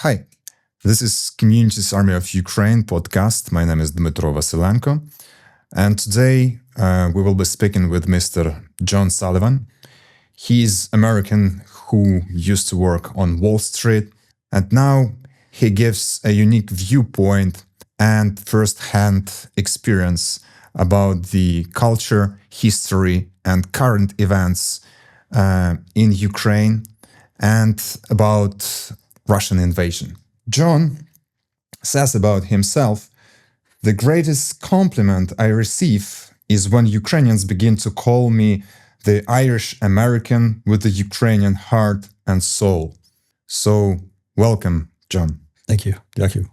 Hi, this is Community's Army of Ukraine podcast. My name is Dmytro Vasilenko, and today we will be speaking with Mr. John Sullivan. He's American who used to work on Wall Street, and now he gives a unique viewpoint and first-hand experience about the culture, history, and current events in Ukraine and about Russian invasion. John says about himself, "The greatest compliment I receive is when Ukrainians begin to call me the Irish American with the Ukrainian heart and soul." So, welcome, John. Thank you. Thank you.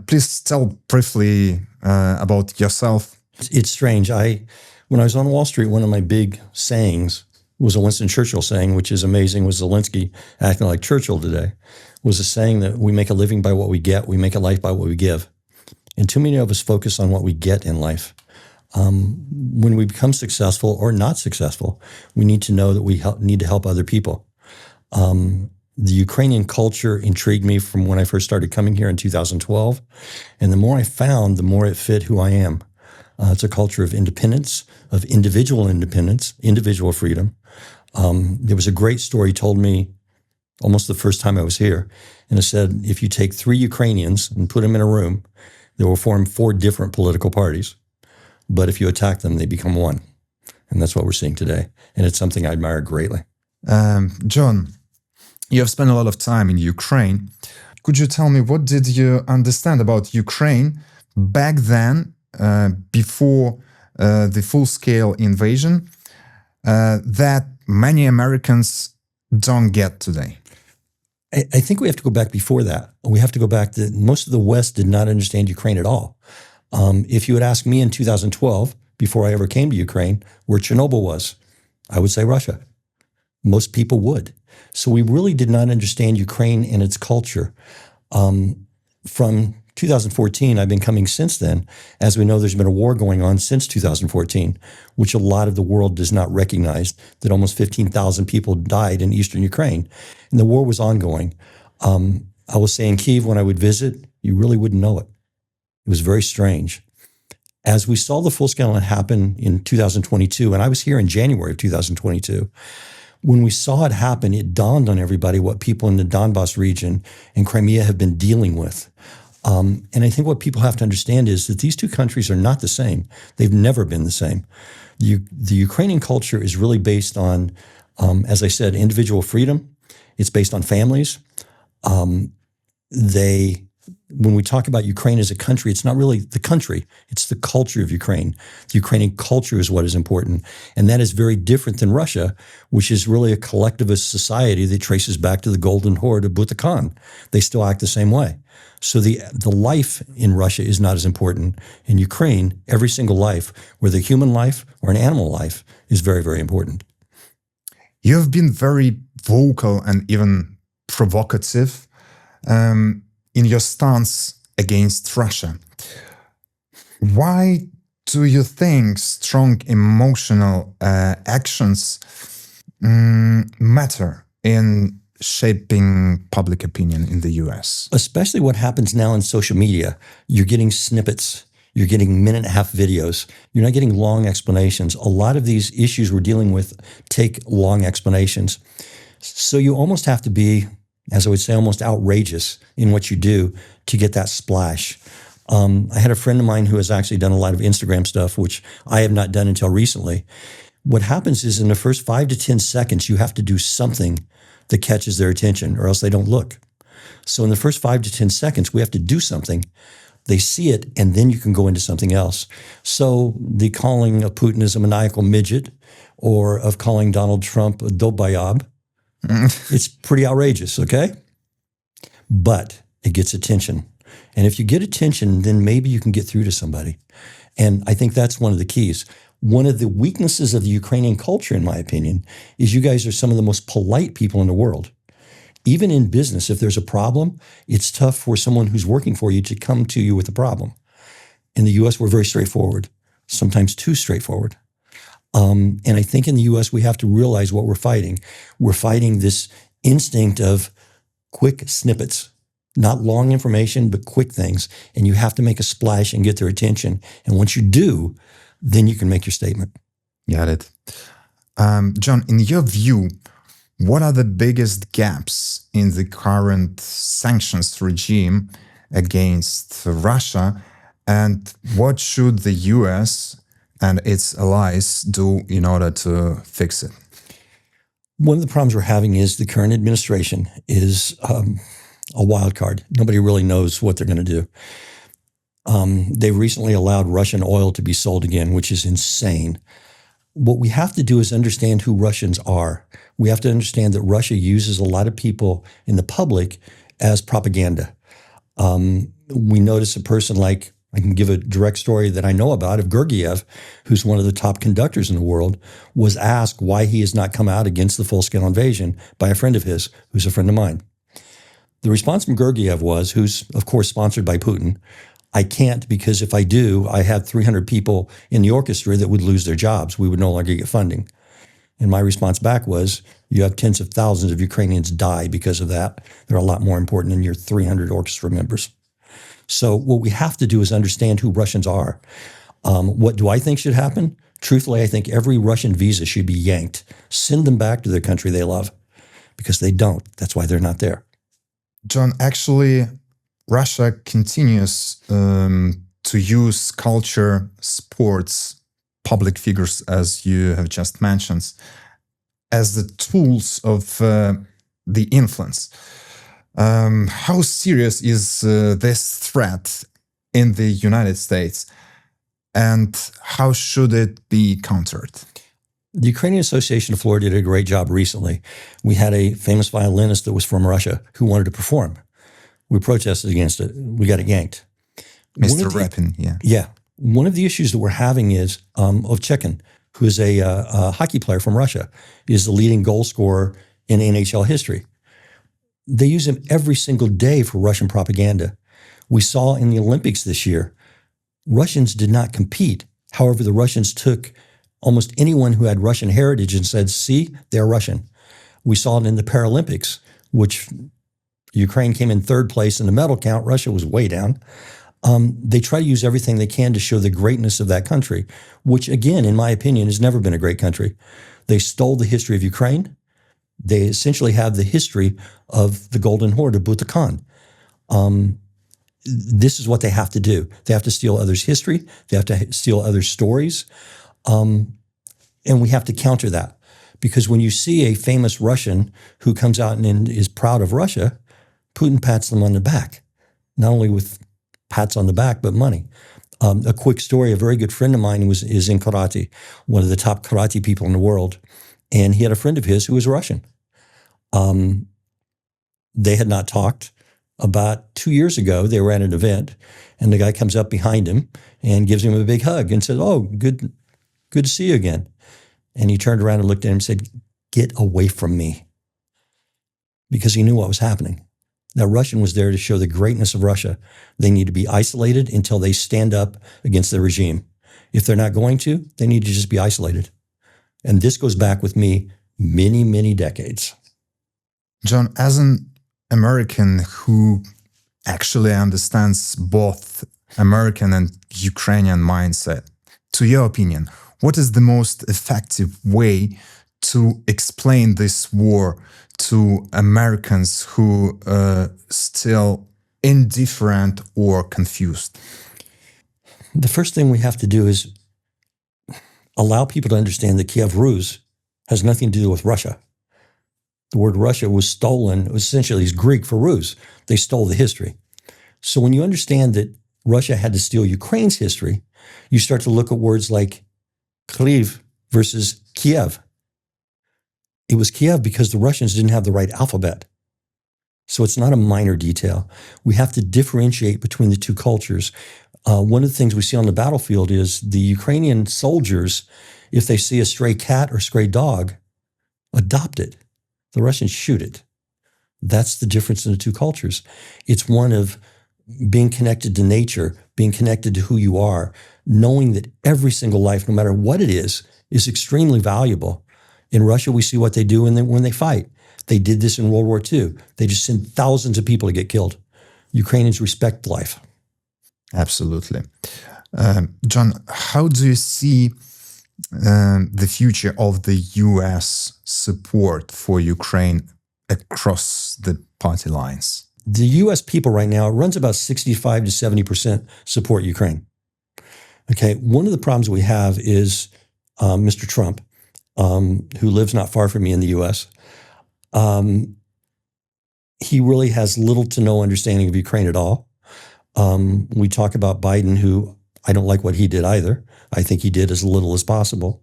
Please tell briefly about yourself. It's strange. When I was on Wall Street, one of my big sayings was a Winston Churchill saying, which is amazing, was Zelensky acting like Churchill today, was a saying that we make a living by what we get, we make a life by what we give. And too many of us focus on what we get in life. When we become successful or not successful, we need to know that we need to help other people. The Ukrainian culture intrigued me from when I first started coming here in 2012. And the more I found, the more it fit who I am. It's a culture of independence, of individual freedom. There was a great story told me almost the first time I was here. And it said, if you take 3 Ukrainians and put them in a room, they will form 4 different political parties. But if you attack them, they become one. And that's what we're seeing today. And it's something I admire greatly. John, you have spent a lot of time in Ukraine. Could you tell me, what did you understand about Ukraine back then, before the full-scale invasion, that many Americans don't get today? I think we have to go back before that. We have to go back to most of the West did not understand Ukraine at all. If you had asked me in 2012, before I ever came to Ukraine, where Chernobyl was, I would say Russia. Most people would. So we really did not understand Ukraine and its culture. From 2014, I've been coming since then. As we know, there's been a war going on since 2014, which a lot of the world does not recognize, that almost 15,000 people died in eastern Ukraine. And the war was ongoing. I will say in Kyiv, when I would visit, you really wouldn't know it. It was very strange. As we saw the full-scale happen in 2022, and I was here in January of 2022, when we saw it happen, it dawned on everybody what people in the Donbas region and Crimea have been dealing with. And I think what people have to understand is that these two countries are not the same. They've never been the same. The Ukrainian culture is really based on, as I said, individual freedom. It's based on families. When we talk about Ukraine as a country, it's not really the country. It's the culture of Ukraine. The Ukrainian culture is what is important. And that is very different than Russia, which is really a collectivist society that traces back to the Golden Horde of Buta Khan. They still act the same way. So the life in Russia is not as important. In Ukraine, every single life, whether a human life or an animal life, is very, very important. You have been very vocal and even provocative in your stance against Russia. Why do you think strong emotional actions matter in shaping public opinion in the US? Especially what happens now in social media. You're getting snippets. You're getting minute-and-a-half videos. You're not getting long explanations. A lot of these issues we're dealing with take long explanations. So you almost have to be, as I would say, almost outrageous in what you do to get that splash. I had a friend of mine who has actually done a lot of Instagram stuff, which I have not done until recently. What happens is in the first 5 to 10 seconds, you have to do something that catches their attention, or else they don't look. So in the first 5 to 10 seconds, we have to do something. They see it, and then you can go into something else. So the calling of Putin as a maniacal midget, or of calling Donald Trump a dolbayab, it's pretty outrageous, okay? But it gets attention. And if you get attention, then maybe you can get through to somebody. And I think that's one of the keys. One of the weaknesses of the Ukrainian culture, in my opinion, is you guys are some of the most polite people in the world. Even in business, if there's a problem, it's tough for someone who's working for you to come to you with a problem. In the US, we're very straightforward, sometimes too straightforward. And I think in the US, we have to realize what we're fighting. We're fighting this instinct of quick snippets. not long information, but quick things. And you have to make a splash and get their attention. And once you do, then you can make your statement. Got it. John, in your view, what are the biggest gaps in the current sanctions regime against Russia, and what should the US and its allies do in order to fix it? One of the problems we're having is the current administration is a wild card. Nobody really knows what they're going to do. They recently allowed Russian oil to be sold again, which is insane. What we have to do is understand who Russians are. We have to understand that Russia uses a lot of people in the public as propaganda. We notice a person like, I can give a direct story that I know about of Gergiev, who's one of the top conductors in the world, was asked why he has not come out against the full-scale invasion by a friend of his, who's a friend of mine. The response from Gergiev was, who's of course sponsored by Putin, I can't, because if I do, I have 300 people in the orchestra that would lose their jobs. We would no longer get funding. And my response back was, you have tens of thousands of Ukrainians die because of that. They're a lot more important than your 300 orchestra members. So what we have to do is understand who Russians are. What do I think should happen? Truthfully, I think every Russian visa should be yanked. Send them back to their country they love, because they don't. That's why they're not there. John, actually, Russia continues to use culture, sports, public figures, as you have just mentioned, as the tools of the influence. How serious is this threat in the United States, and how should it be countered? The Ukrainian Association of Florida did a great job recently. We had a famous violinist that was from Russia who wanted to perform. We protested against it. We got it yanked. Mr. Repin, yeah. Yeah. One of the issues that we're having is Ovechkin, who is a hockey player from Russia, is the leading goal scorer in NHL history. They use him every single day for Russian propaganda. We saw in the Olympics this year, Russians did not compete. However, the Russians took almost anyone who had Russian heritage and said, see, they're Russian. We saw it in the Paralympics, which Ukraine came in third place in the medal count. Russia was way down. They try to use everything they can to show the greatness of that country, which, again, in my opinion, has never been a great country. They stole the history of Ukraine. They essentially have the history of the Golden Horde of Buta Khan. This is what they have to do. They have to steal others' history. They have to steal others' stories. And we have to counter that. Because when you see a famous Russian who comes out and is proud of Russia, Putin pats them on the back, not only with pats on the back, but money. A quick story, a very good friend of mine is in karate, one of the top karate people in the world. And he had a friend of his who was Russian. They had not talked. About 2 years ago, they were at an event, and the guy comes up behind him and gives him a big hug and says, oh, good to see you again. And he turned around and looked at him and said, get away from me. Because he knew what was happening. That Russian was there to show the greatness of Russia. They need to be isolated until they stand up against the regime. If they're not going to, they need to just be isolated. And this goes back with me many, many decades. John, as an American who actually understands both American and Ukrainian mindset, to your opinion, what is the most effective way to explain this war to Americans who are still indifferent or confused? The first thing we have to do is allow people to understand that Kiev Rus has nothing to do with Russia. The word Russia was stolen, essentially is Greek for Rus. They stole the history. So when you understand that Russia had to steal Ukraine's history, you start to look at words like Kyiv versus Kiev. It was Kiev because the Russians didn't have the right alphabet. So it's not a minor detail. We have to differentiate between the two cultures. One of the things we see on the battlefield is the Ukrainian soldiers, if they see a stray cat or stray dog, adopt it. The Russians shoot it. That's the difference in the two cultures. It's one of being connected to nature, being connected to who you are, knowing that every single life, no matter what it is extremely valuable. In Russia, we see what they do when they fight. They did this in World War II. They just sent thousands of people to get killed. Ukrainians respect life. Absolutely. John, how do you see the future of the U.S. support for Ukraine across the party lines? The U.S. people right now, it runs about 65 to 70% support Ukraine. Okay, one of the problems we have is Mr. Trump, who lives not far from me in the U.S., he really has little to no understanding of Ukraine at all. We talk about Biden, who I don't like what he did either. I think he did as little as possible.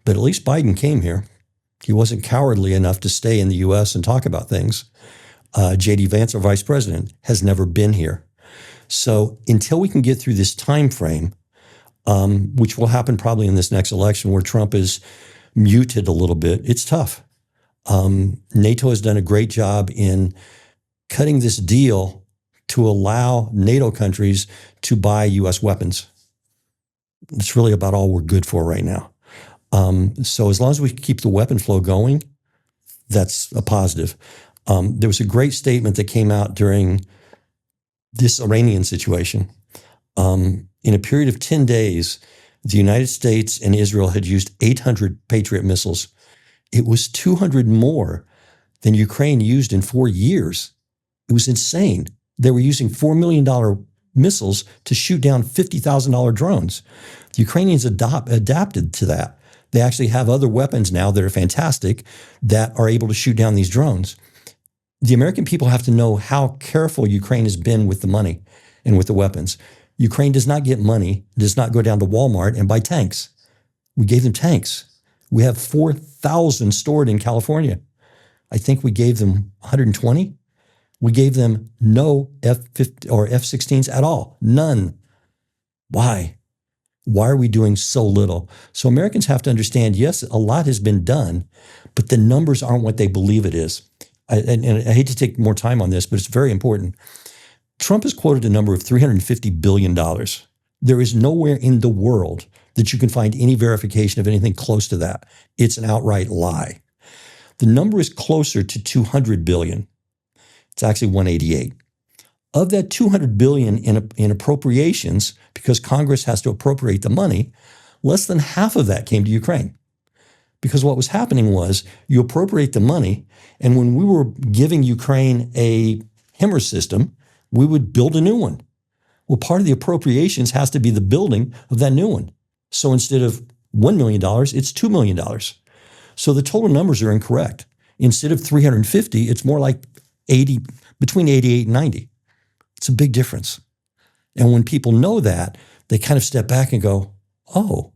But at least Biden came here. He wasn't cowardly enough to stay in the U.S. and talk about things. J.D. Vance, our vice president, has never been here. So until we can get through this time frame, which will happen probably in this next election where Trump is muted a little bit, it's tough. NATO has done a great job in cutting this deal to allow NATO countries to buy U.S. weapons. It's really about all we're good for right now. So as long as we keep the weapon flow going, that's a positive. There was a great statement that came out during this Iranian situation. In a period of 10 days, the United States and Israel had used 800 Patriot missiles. It was 200 more than Ukraine used in 4 years. It was insane. They were using $4 million missiles to shoot down $50,000 drones. The Ukrainians adapted to that. They actually have other weapons now that are fantastic that are able to shoot down these drones. The American people have to know how careful Ukraine has been with the money and with the weapons. Ukraine does not get money, does not go down to Walmart and buy tanks. We gave them tanks. We have 4,000 stored in California. I think we gave them 120. We gave them no F-15 or F-16s at all. None. Why? Why are we doing so little? So Americans have to understand, yes, a lot has been done, but the numbers aren't what they believe it is. And I hate to take more time on this, but it's very important. Trump has quoted a number of $350 billion. There is nowhere in the world that you can find any verification of anything close to that. It's an outright lie. The number is closer to 200 billion. It's actually 188. Of that 200 billion in appropriations, because Congress has to appropriate the money, less than half of that came to Ukraine. Because what was happening was you appropriate the money, and when we were giving Ukraine a HIMARS system, we would build a new one. Well, part of the appropriations has to be the building of that new one. So instead of $1 million, it's $2 million. So the total numbers are incorrect. Instead of 350, it's more like 80, between 88 and 90. It's a big difference. And when people know that, they kind of step back and go, oh,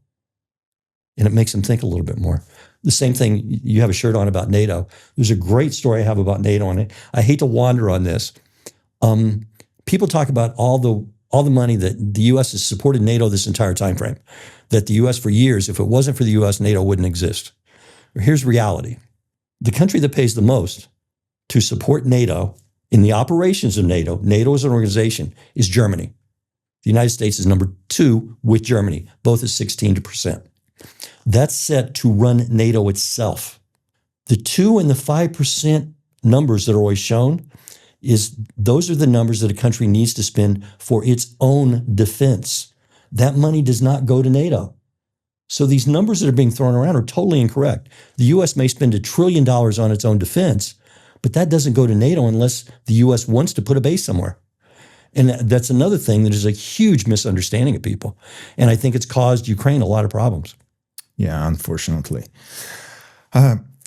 and it makes them think a little bit more. The same thing, you have a shirt on about NATO. There's a great story I have about NATO on it. I hate to wander on this. People talk about all the money that the U.S. has supported NATO this entire time frame, that the U.S. for years, if it wasn't for the U.S., NATO wouldn't exist. Here's reality. The country that pays the most to support NATO in the operations of NATO, NATO as an organization, is Germany. The United States is number 2 with Germany, both at 16%. That's set to run NATO itself. The 2 and the 5% numbers that are always shown those are the numbers that a country needs to spend for its own defense. That money does not go to NATO. So these numbers that are being thrown around are totally incorrect. The U.S. may spend $1 trillion on its own defense, but that doesn't go to NATO unless the U.S. wants to put a base somewhere. And that's another thing that is a huge misunderstanding of people. And I think it's caused Ukraine a lot of problems. Yeah, unfortunately.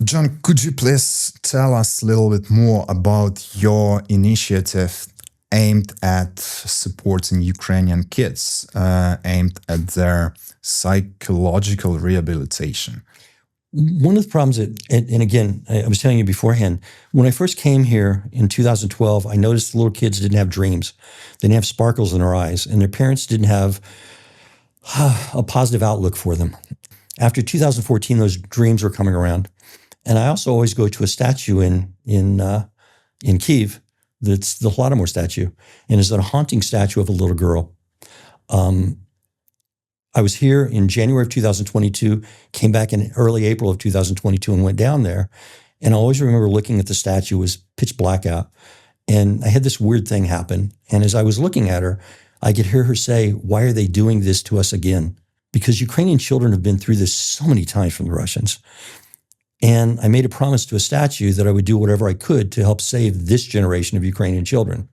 John, could you please tell us a little bit more about your initiative aimed at supporting Ukrainian kids, aimed at their psychological rehabilitation? One of the problems and again, I was telling you beforehand, when I first came here in 2012, I noticed the little kids didn't have dreams. They didn't have sparkles in their eyes, and their parents didn't have a positive outlook for them. After 2014, those dreams were coming around. And I also always go to a statue in Kyiv, that's the Holodomor statue, and it's a haunting statue of a little girl. I was here in January of 2022, came back in early April of 2022 and went down there. And I always remember looking at the statue, it was pitch black out. And I had this weird thing happen. And as I was looking at her, I could hear her say, "Why are they doing this to us again?" Because Ukrainian children have been through this so many times from the Russians. And I made a promise to a statue that I would do whatever I could to help save this generation of Ukrainian children.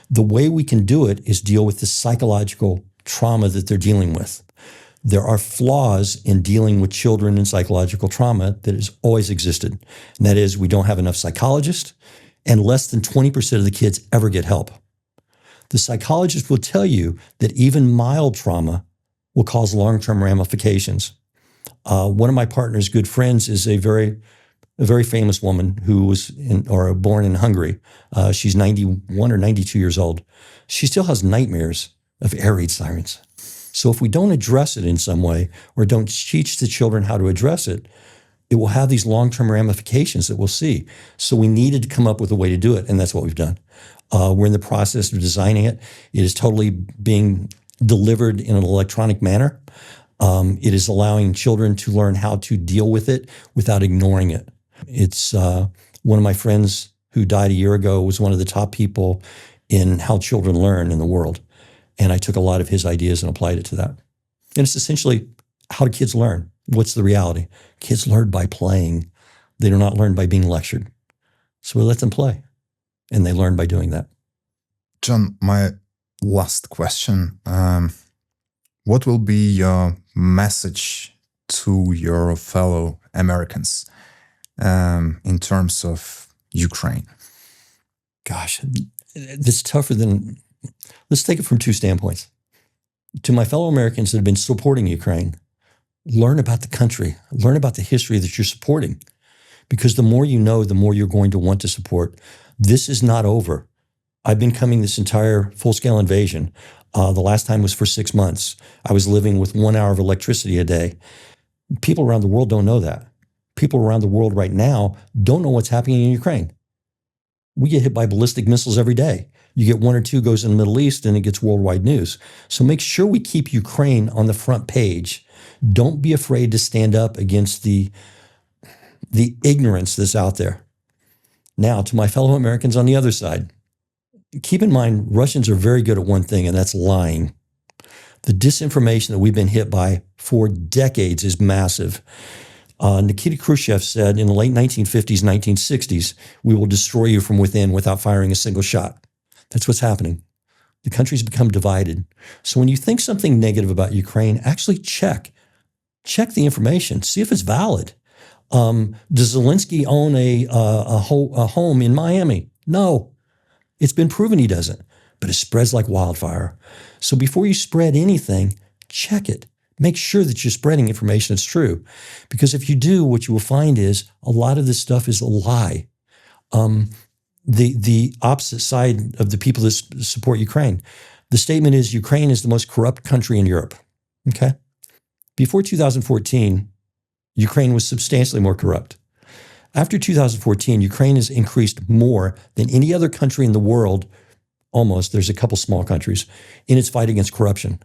The way we can do it is deal with the psychological trauma that they're dealing with. There are flaws in dealing with children in psychological trauma that has always existed. And that is, we don't have enough psychologists, and less than 20% of the kids ever get help. The psychologist will tell you that even mild trauma will cause long-term ramifications. One of my partner's good friends is a very famous woman who was born in Hungary. She's 91 or 92 years old. She still has nightmares of air raid sirens. So if we don't address it in some way, or don't teach the children how to address it, it will have these long-term ramifications that we'll see. So we needed to come up with a way to do it, and that's what we've done. We're in the process of designing it. It is totally being delivered in an electronic manner. It is allowing children to learn how to deal with it without ignoring it. It's one of my friends who died a year ago was one of the top people in how children learn in the world. And I took a lot of his ideas and applied it to that. And it's essentially, how do kids learn? What's the reality? Kids learn by playing. They do not learn by being lectured. So we let them play, and they learn by doing that. John, my last question. What will be your message to your fellow Americans in terms of Ukraine? Gosh, it's tougher than... Let's take it from two standpoints. To my fellow Americans that have been supporting Ukraine, learn about the country, learn about the history that you're supporting. Because the more you know, the more you're going to want to support. This is not over. I've been coming this entire full-scale invasion. The last time was for 6 months. I was living with 1 hour of electricity a day. People around the world don't know that. People around the world right now don't know what's happening in Ukraine. We get hit by ballistic missiles every day. You get 1 or 2 goes in the Middle East and it gets worldwide news. So make sure we keep Ukraine on the front page. Don't be afraid to stand up against the ignorance that's out there. Now, to my fellow Americans on the other side, keep in mind, Russians are very good at one thing, and that's lying. The disinformation that we've been hit by for decades is massive. Nikita Khrushchev said in the late 1950s, 1960s, "We will destroy you from within without firing a single shot." That's what's happening. The country's become divided. So when you think something negative about Ukraine, actually check. Check the information. See if it's valid. Does Zelensky own a home in Miami? No. It's been proven he doesn't, but it spreads like wildfire. So before you spread anything, check it. Make sure that you're spreading information that's true. Because if you do, what you will find is a lot of this stuff is a lie. The opposite side of the people that support Ukraine. The statement is Ukraine is the most corrupt country in Europe. Okay? Before 2014, Ukraine was substantially more corrupt. After 2014, Ukraine has increased more than any other country in the world, almost, there's a couple small countries, in its fight against corruption.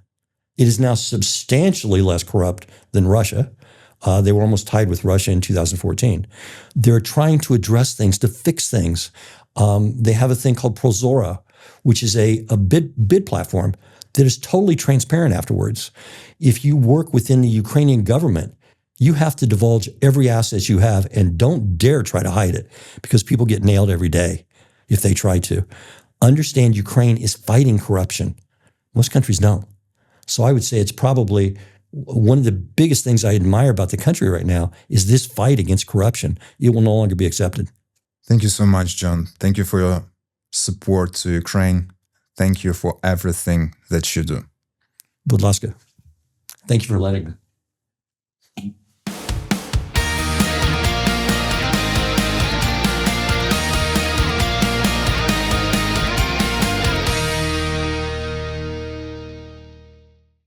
It is now substantially less corrupt than Russia. They were almost tied with Russia in 2014. They're trying to address things, to fix things. They have a thing called Prozora, which is a bid platform that is totally transparent afterwards. If you work within the Ukrainian government, you have to divulge every asset you have, and don't dare try to hide it, because people get nailed every day if they try to. Understand Ukraine is fighting corruption. Most countries don't. So I would say it's probably one of the biggest things I admire about the country right now is this fight against corruption. It will no longer be accepted. Thank you so much, John. Thank you for your support to Ukraine. Thank you for everything that you do. Будь ласка. Thank you for letting me.